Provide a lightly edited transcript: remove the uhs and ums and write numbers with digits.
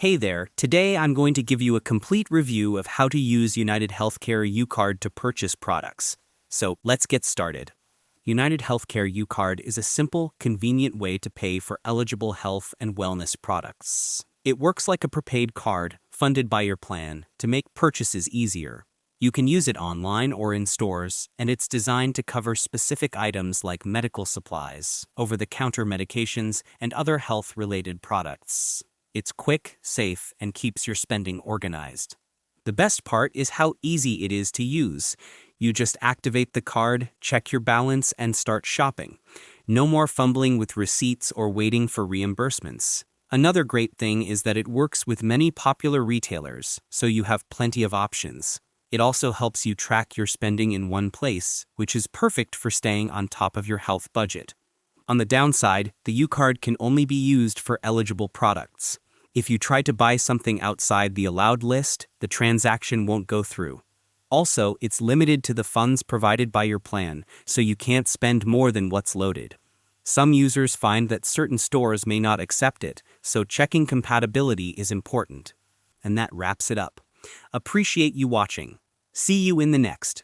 Hey there, today I'm going to give you a complete review of how to use Unitedhealthcare Ucard to purchase products. So let's get started. Unitedhealthcare Ucard is a simple, convenient way to pay for eligible health and wellness products. It works like a prepaid card, funded by your plan, to make purchases easier. You can use it online or in stores, and it's designed to cover specific items like medical supplies, over-the-counter medications, and other health-related products. It's quick, safe, and keeps your spending organized. The best part is how easy it is to use. You just activate the card, check your balance, and start shopping. No more fumbling with receipts or waiting for reimbursements. Another great thing is that it works with many popular retailers, so you have plenty of options. It also helps you track your spending in one place, which is perfect for staying on top of your health budget. On the downside, the Ucard can only be used for eligible products. If you try to buy something outside the allowed list, the transaction won't go through. Also, it's limited to the funds provided by your plan, so you can't spend more than what's loaded. Some users find that certain stores may not accept it, so checking compatibility is important. And that wraps it up. Appreciate you watching. See you in the next.